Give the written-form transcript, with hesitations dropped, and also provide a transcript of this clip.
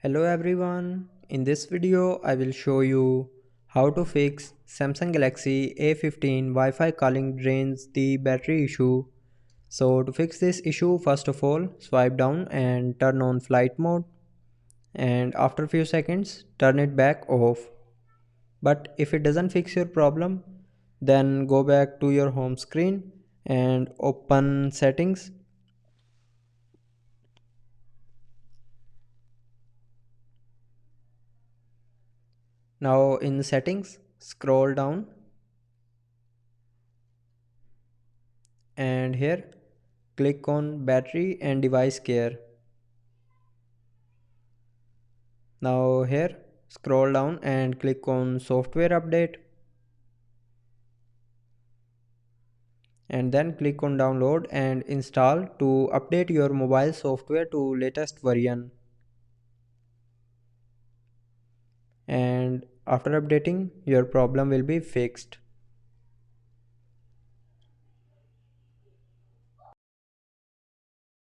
Hello everyone, in this video I will show you how to fix Samsung Galaxy A15 Wi-Fi calling drains the battery issue. So to fix this issue, first of all swipe down and turn on flight mode, and after few seconds turn it back off. But if it doesn't fix your problem, then go back to your home screen and open settings. Now in settings, scroll down and here click on battery and device care. Now here scroll down and click on software update, and then click on download and install to update your mobile software to latest version. And after updating, your problem will be fixed.